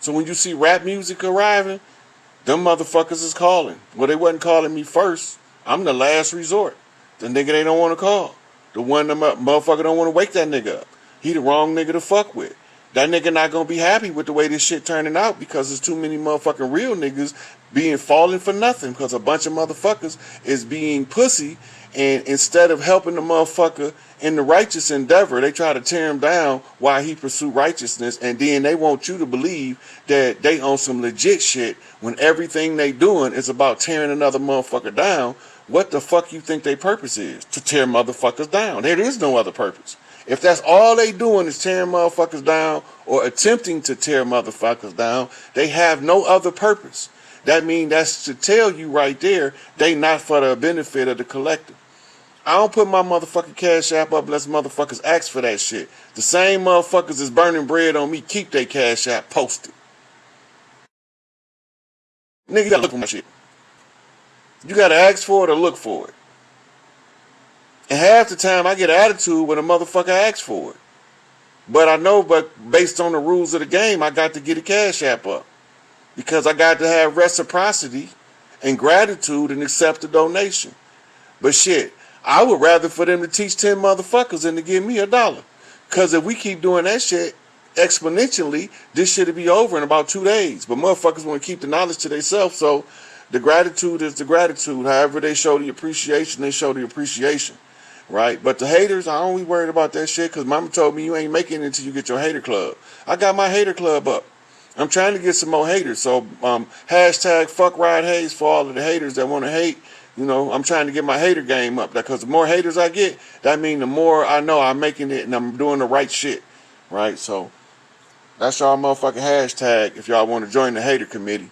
So when you see rap music arriving, them motherfuckers is calling. Well, they wasn't calling me first. I'm the last resort. The nigga they don't want to call. The one the motherfucker don't want to wake that nigga up. He the wrong nigga to fuck with. That nigga not gonna be happy with the way this shit turning out because there's too many motherfucking real niggas being falling for nothing because a bunch of motherfuckers is being pussy, and instead of helping the motherfucker in the righteous endeavor, they try to tear him down while he pursue righteousness, and then they want you to believe that they on some legit shit when everything they doing is about tearing another motherfucker down. What the fuck you think their purpose is? To tear motherfuckers down. There is no other purpose. If that's all they doing is tearing motherfuckers down or attempting to tear motherfuckers down, they have no other purpose. That means that's to tell you right there, they not for the benefit of the collective. I don't put my motherfucking Cash App up unless motherfuckers ask for that shit. The same motherfuckers is burning bread on me keep their Cash App posted. Nigga, you gotta look for my shit. You gotta ask for it or look for it. And half the time I get an attitude when a motherfucker asks for it. But I know, based on the rules of the game, I got to get a Cash App up. Because I got to have reciprocity and gratitude and accept the donation. But shit, I would rather for them to teach 10 motherfuckers than to give me $1. Because if we keep doing that shit exponentially, this shit'll be over in about 2 days. But motherfuckers want to keep the knowledge to themselves, so the gratitude is the gratitude. However they show the appreciation, they show the appreciation. Right? But the haters, I only worried about that shit because mama told me you ain't making it until you get your hater club. I got my hater club up. I'm trying to get some more haters. So hashtag fuck Rod Hayes for all of the haters that want to hate. You know, I'm trying to get my hater game up because the more haters I get, that means the more I know I'm making it and I'm doing the right shit. Right? So that's y'all motherfucking hashtag if y'all want to join the hater committee.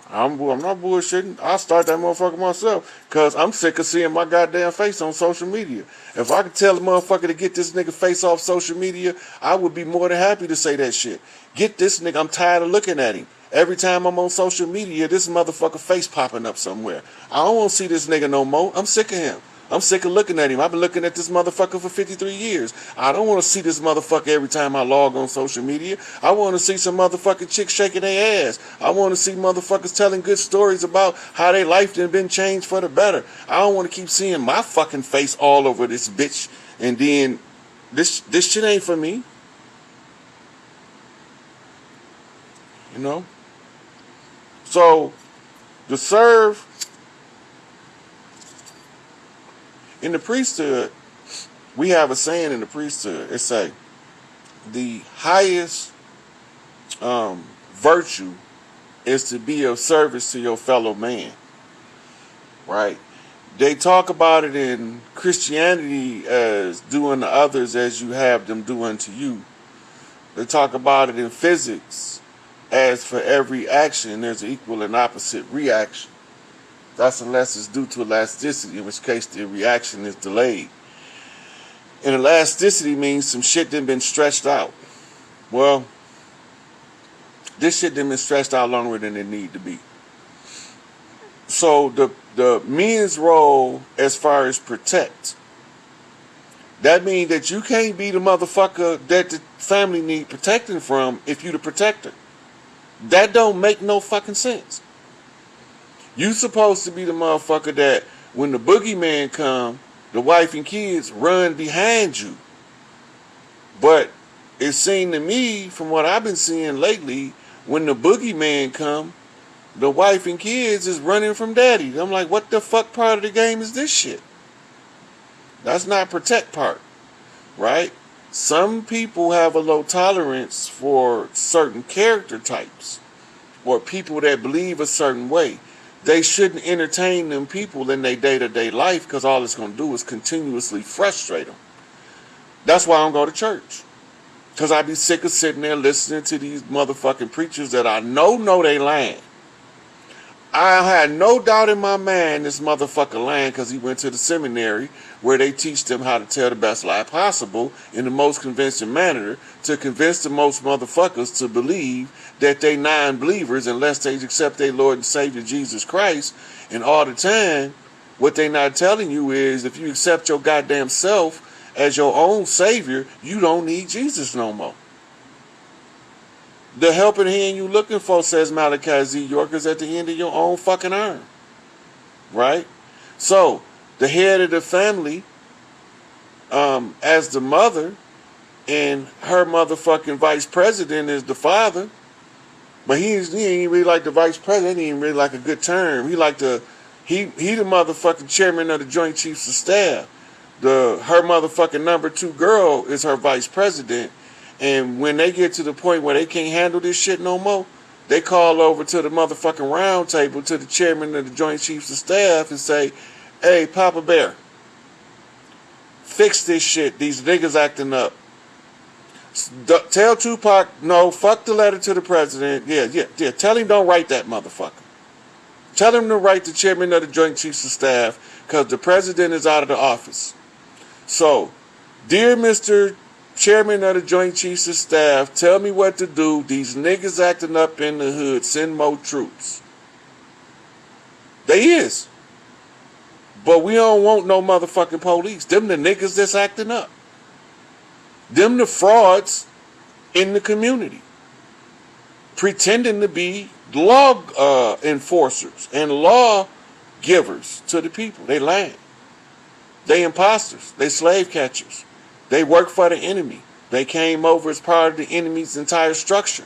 I'm not bullshitting. I'll start that motherfucker myself because I'm sick of seeing my goddamn face on social media. If I could tell a motherfucker to get this nigga face off social media, I would be more than happy to say that shit. Get this nigga, I'm tired of looking at him. Every time I'm on social media, this motherfucker face popping up somewhere. I don't want to see this nigga no more. I'm sick of him. I'm sick of looking at him. I've been looking at this motherfucker for 53 years. I don't want to see this motherfucker every time I log on social media. I want to see some motherfucking chicks shaking their ass. I want to see motherfuckers telling good stories about how their life done been changed for the better. I don't want to keep seeing my fucking face all over this bitch. And then this shit ain't for me. You know? So, to serve in the priesthood, we have a saying in the priesthood. It say, the highest virtue is to be of service to your fellow man. Right? They talk about it in Christianity as doing to others as you have them do unto you. They talk about it in physics as for every action there's an equal and opposite reaction. That's unless it's due to elasticity, in which case the reaction is delayed. And elasticity means some shit done been stretched out. Well, this shit done been stretched out longer than it need to be. So the men's role as far as protect, that means that you can't be the motherfucker that the family need protecting from if you the protector. That don't make no fucking sense. You supposed to be the motherfucker that when the boogeyman come, the wife and kids run behind you. But it seemed to me, from what I've been seeing lately, when the boogeyman come, the wife and kids is running from daddy. I'm like, what the fuck part of the game is this shit? That's not protect part, right? Some people have a low tolerance for certain character types or people that believe a certain way. They shouldn't entertain them people in their day-to-day life because all it's going to do is continuously frustrate them. That's why I don't go to church. Because I be sick of sitting there listening to these motherfucking preachers that I know they lying. I had no doubt in my mind this motherfucker lying because he went to the seminary where they teach them how to tell the best lie possible in the most convincing manner to convince the most motherfuckers to believe that they non-believers unless they accept their Lord and Savior Jesus Christ. And all the time, what they not telling you is if you accept your goddamn self as your own Savior, you don't need Jesus no more. The helping hand you looking for, says Malachi Z. York, is at the end of your own fucking arm. Right? So, the head of the family, as the mother, and her motherfucking vice president is the father. But he ain't really like the vice president. He ain't really like a good term. He the motherfucking chairman of the Joint Chiefs of Staff. Her motherfucking number 2 girl is her vice president. And when they get to the point where they can't handle this shit no more, they call over to the motherfucking round table to the chairman of the Joint Chiefs of Staff and say, hey, Papa Bear, fix this shit. These niggas acting up. Tell Tupac, no, fuck the letter to the president. Yeah. Tell him don't write that motherfucker. Tell him to write the chairman of the Joint Chiefs of Staff because the president is out of the office. So, dear Mr. Chairman of the Joint Chiefs of Staff, tell me what to do. These niggas acting up in the hood. Send more troops. They is. But we don't want no motherfucking police. Them the niggas that's acting up. Them the frauds in the community. Pretending to be law enforcers and law givers to the people. They lying. They imposters. They slave catchers. They work for the enemy. They came over as part of the enemy's entire structure.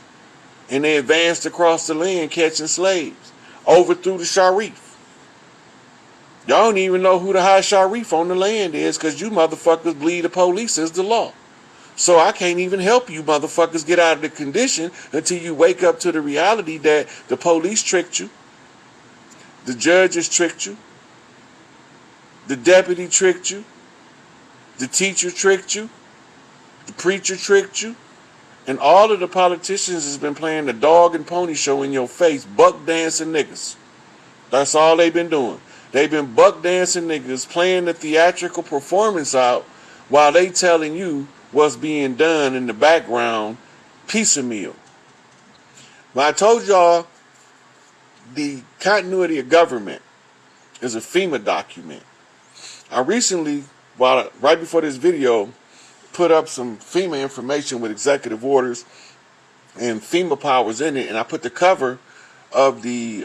And they advanced across the land catching slaves. Overthrew the Sharif. Y'all don't even know who the high Sharif on the land is because you motherfuckers believe the police is the law. So I can't even help you motherfuckers get out of the condition until you wake up to the reality that the police tricked you. The judges tricked you. The deputy tricked you. The teacher tricked you. The preacher tricked you. And all of the politicians has been playing the dog and pony show in your face, buck dancing niggas. That's all they've been doing. They've been buck dancing niggas playing the theatrical performance out while they telling you what's being done in the background, piecemeal. When I told y'all the continuity of government is a FEMA document. I recently, right before this video, put up some FEMA information with executive orders and FEMA powers in it, and I put the cover of the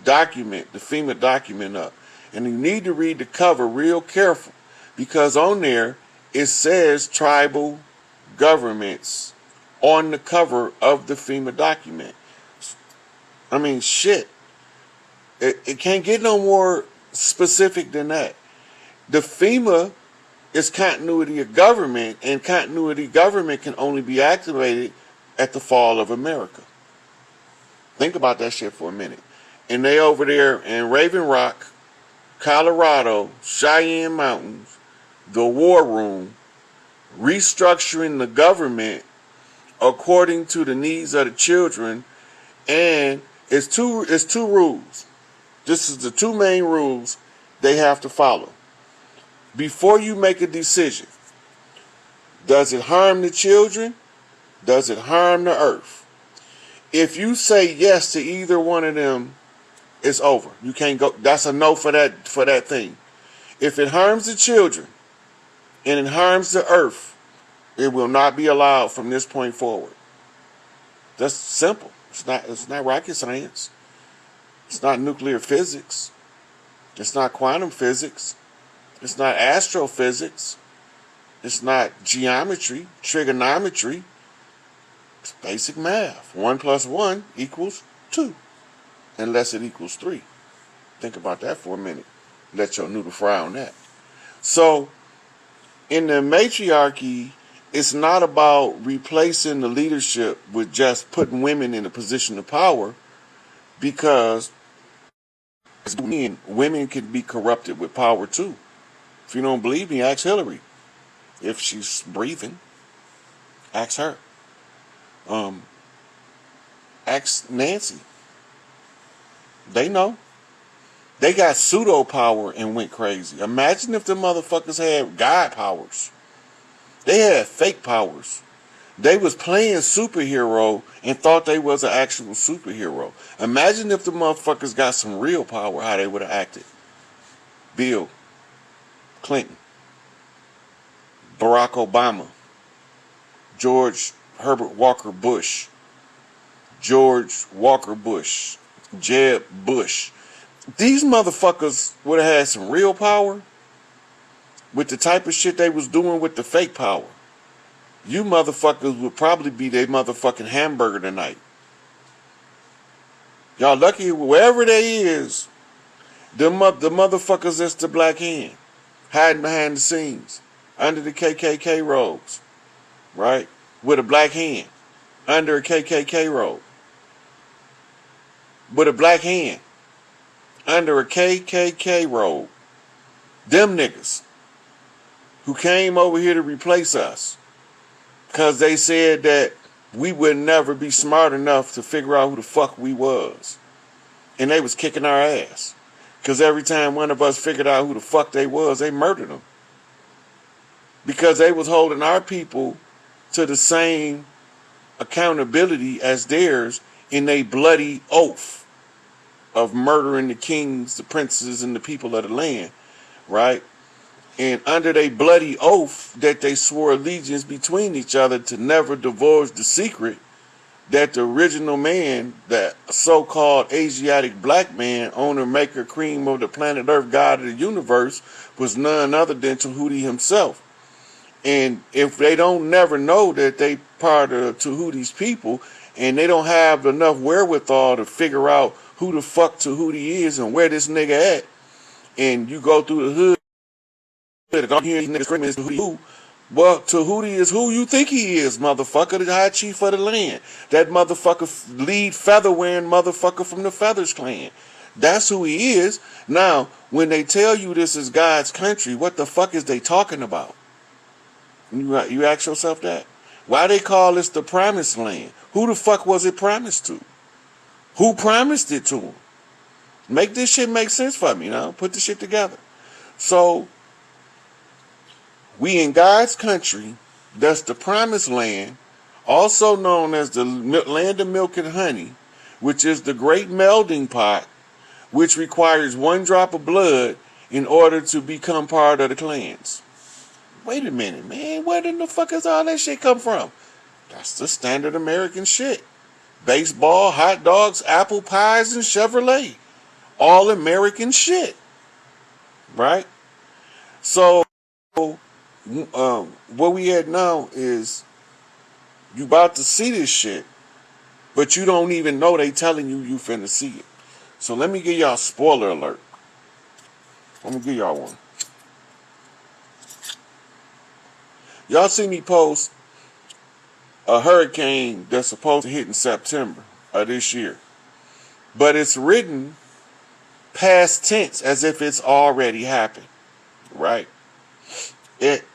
document, the FEMA document up. And you need to read the cover real careful because on there it says tribal governments on the cover of the FEMA document. I mean, shit. It can't get no more specific than that. The FEMA is continuity of government, and continuity government can only be activated at the fall of America. Think about that shit for a minute. And they over there in Raven Rock, Colorado, Cheyenne Mountains, the war room, restructuring the government according to the needs of the children, and it's two rules. This is the 2 main rules they have to follow. Before you make a decision, does it harm the children? Does it harm the earth? If you say yes to either one of them, it's over. You can't go. That's a no for that thing. If it harms the children and it harms the earth, it will not be allowed from this point forward. That's simple. It's not rocket science. It's not nuclear physics. It's not quantum physics. It's not astrophysics. It's not geometry, trigonometry. It's basic math. 1 + 1 = 2. Unless it equals 3. Think about that for a minute. Let your noodle fry on that. So, in the matriarchy, it's not about replacing the leadership with just putting women in a position of power, because women can be corrupted with power too. If you don't believe me, ask Hillary. If she's breathing, ask her. Ask Nancy. They know. They got pseudo power and went crazy. Imagine if the motherfuckers had God powers. They had fake powers. They was playing superhero and thought they was an actual superhero. Imagine if the motherfuckers got some real power, how they would have acted. Bill Clinton, Barack Obama, George Herbert Walker Bush, George Walker Bush, Jeb Bush. These motherfuckers would have had some real power with the type of shit they was doing with the fake power. You motherfuckers would probably be their motherfucking hamburger tonight. Y'all lucky wherever they is, the motherfuckers that's the black hand, hiding behind the scenes, under the KKK robes, right? With a black hand, under a KKK robe. With a black hand, under a KKK robe. Them niggas who came over here to replace us because they said that we would never be smart enough to figure out who the fuck we was. And they was kicking our ass. Because every time one of us figured out who the fuck they was, they murdered them. Because they was holding our people to the same accountability as theirs in a bloody oath of murdering the kings, the princes, and the people of the land. Right? And under their bloody oath that they swore allegiance between each other to never divulge the secret that the original man, that so-called Asiatic black man, owner, maker, cream of the planet Earth, God of the universe, was none other than Tahuti himself. And if they don't never know that they part of Tahuti's people, and they don't have enough wherewithal to figure out who the fuck Tahuti is and where this nigga at, and you go through the hood, don't hear these niggas screaming, it's Tahuti who? Well, Tahuti is who you think he is, motherfucker, the high chief of the land. That motherfucker, lead feather-wearing motherfucker from the Feathers clan. That's who he is. Now, when they tell you this is God's country, what the fuck is they talking about? You ask yourself that. Why they call this the promised land? Who the fuck was it promised to? Who promised it to them? Make this shit make sense for me, Put the shit together. So, we in God's country, that's the promised land, also known as the land of milk and honey, which is the great melding pot, which requires one drop of blood in order to become part of the clans. Wait a minute, man. Where the fuck is all that shit come from? That's the standard American shit. Baseball, hot dogs, apple pies, and Chevrolet. All American shit. Right? So, what we at now is you about to see this shit, but you don't even know they telling you finna see it. So let me give y'all a spoiler alert. I'm gonna give y'all one. Y'all see me post a hurricane that's supposed to hit in September of this year, but it's written past tense as if it's already happened, right?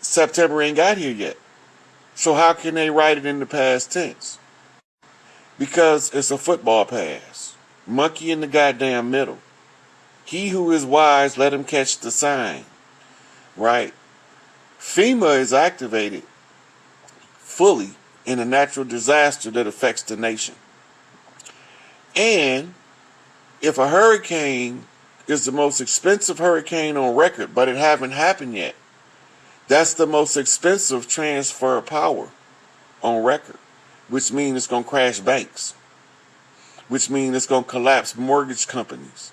September ain't got here yet. So how can they write it in the past tense? Because it's a football pass. Monkey in the goddamn middle. He who is wise, let him catch the sign. Right? FEMA is activated fully in a natural disaster that affects the nation. And if a hurricane is the most expensive hurricane on record, but it haven't happened yet, that's the most expensive transfer of power on record, which means it's going to crash banks, which means it's going to collapse mortgage companies,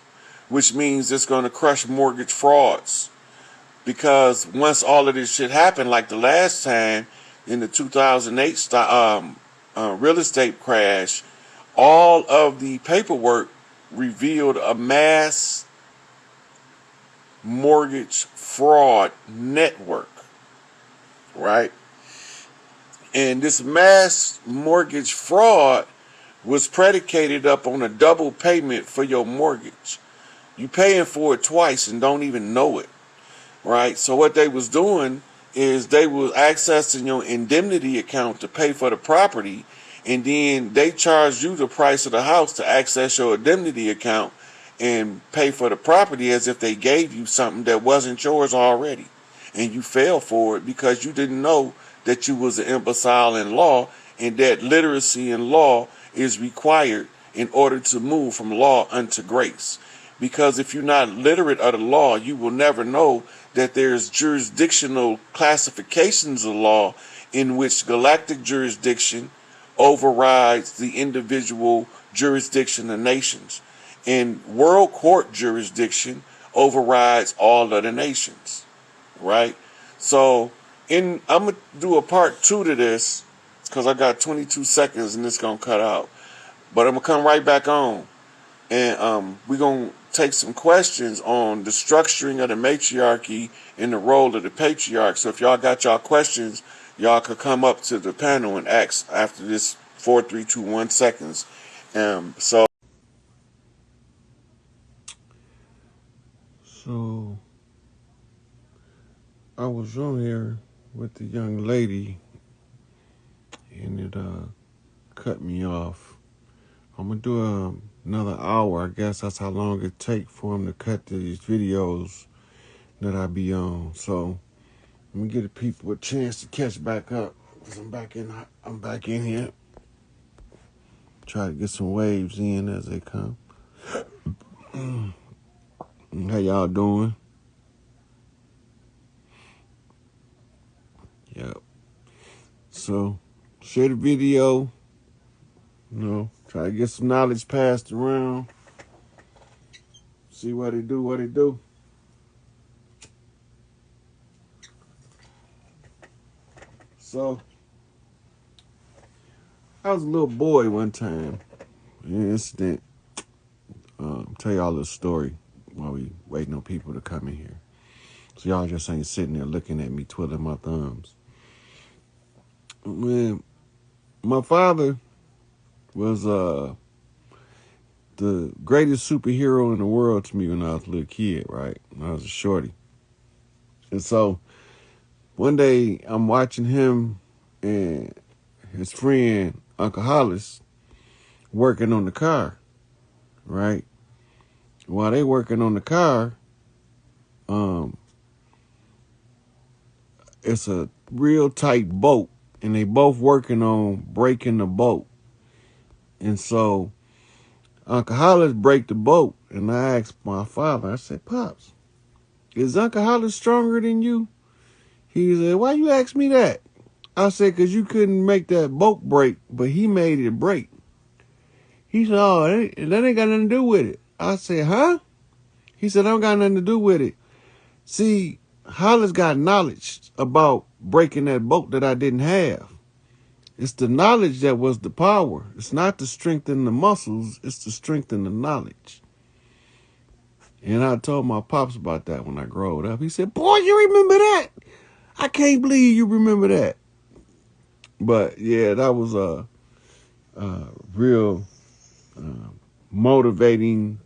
which means it's going to crush mortgage frauds. Because once all of this shit happened, like the last time in the 2008 real estate crash, all of the paperwork revealed a mass mortgage fraud network. Right? And this mass mortgage fraud was predicated up on a double payment for your mortgage. You paying for it twice and don't even know it. Right? So what they was doing is they was accessing your indemnity account to pay for the property, and then they charged you the price of the house to access your indemnity account and pay for the property as if they gave you something that wasn't yours already. And you fell for it because you didn't know that you was an imbecile in law, and that literacy in law is required in order to move from law unto grace. Because if you're not literate of the law, you will never know that there's jurisdictional classifications of law in which galactic jurisdiction, overrides the individual jurisdiction of nations. And world court jurisdiction overrides all of the nations, right? So I'm going to do a part 2 to this because I got 22 seconds and it's going to cut out. But I'm going to come right back on. And we're going to take some questions on the structuring of the matriarchy and the role of the patriarch. So if y'all got y'all questions, y'all could come up to the panel and ask after this 4, 3, 2, 1 seconds. So I was on here with the young lady and it cut me off. I'm going to do another hour. I guess that's how long it take for him to cut these videos that I be on. So let me give the people a chance to catch back up because I'm back in here. Try to get some waves in as they come. How y'all doing? Yep. So share the video. Try to get some knowledge passed around. See what they do. So, I was a little boy one time. An incident. Tell y'all a story while we waiting on people to come in here. So y'all just ain't sitting there looking at me twiddling my thumbs. Man, my father was the greatest superhero in the world to me when I was a little kid, right? When I was a shorty. And so one day I'm watching him and his friend Uncle Hollis working on the car, right? While they working on the car, it's a real tight boat, and they both working on breaking the boat. And so Uncle Hollis break the boat, and I asked my father, I said, Pops, is Uncle Hollis stronger than you? He said, why you ask me that? I said, because you couldn't make that boat break, but he made it break. He said, oh, that ain't got nothing to do with it. I said, huh? He said, I don't got nothing to do with it. See, Hollis got knowledge about breaking that boat that I didn't have. It's the knowledge that was the power. It's not to strengthen the muscles. It's to strengthen the knowledge. And I told my pops about that when I grew up. He said, boy, you remember that? I can't believe you remember that. But, yeah, that was a real motivating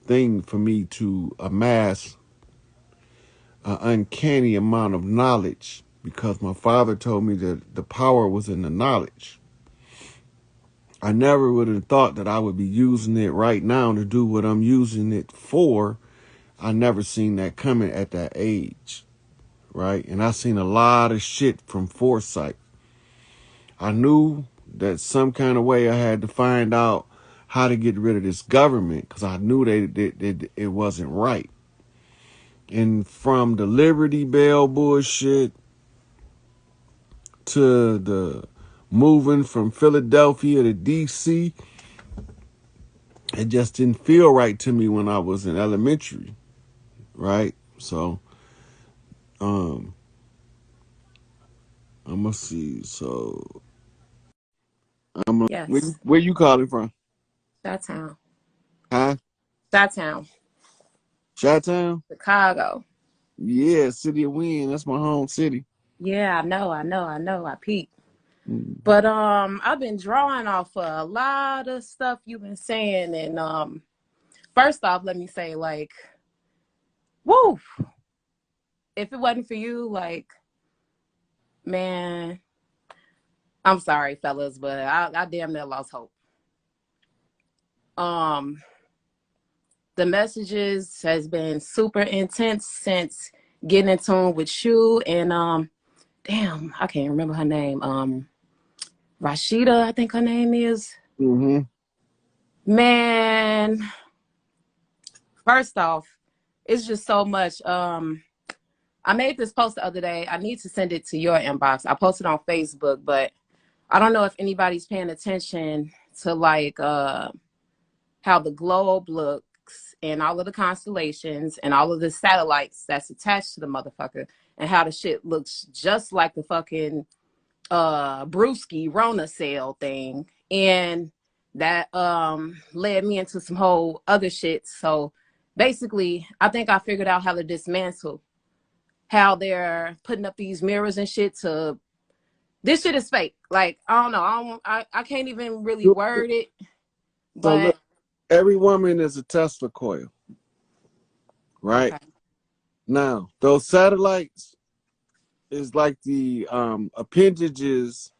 thing for me to amass an uncanny amount of knowledge, because my father told me that the power was in the knowledge. I never would have thought that I would be using it right now to do what I'm using it for. I never seen that coming at that age, right? And I seen a lot of shit from foresight. I knew that some kind of way I had to find out how to get rid of this government, because I knew that it wasn't right. And from the Liberty Bell bullshit to the moving from Philadelphia to D.C., it just didn't feel right to me when I was in elementary, right? So, I'm gonna see. So, Yes. where you calling from? Chi-Town. Huh? Chi-Town. Chi-Town? Chicago. Yeah, City of Wind. That's my home city. Yeah, I know. I peeped. Mm. But I've been drawing off a lot of stuff you've been saying. And first off, let me say, like, woo! If it wasn't for you, like, man, I'm sorry, fellas, but I damn near lost hope. The messages has been super intense since getting in tune with you and damn, I can't remember her name. Rashida, I think her name is. Mm-hmm. Man, first off, it's just so much. I made this post the other day. I need to send it to your inbox. I posted on Facebook, but I don't know if anybody's paying attention to like how the globe looks and all of the constellations and all of the satellites that's attached to the motherfucker, and how the shit looks just like the fucking Brewski Rona cell thing. And that led me into some whole other shit. So basically, I think I figured out how to dismantle how they're putting up these mirrors and shit to this shit is fake. Like, I don't know. I can't even really word it. So But look, every woman is a Tesla coil, right? okay. Now, those satellites is like the appendages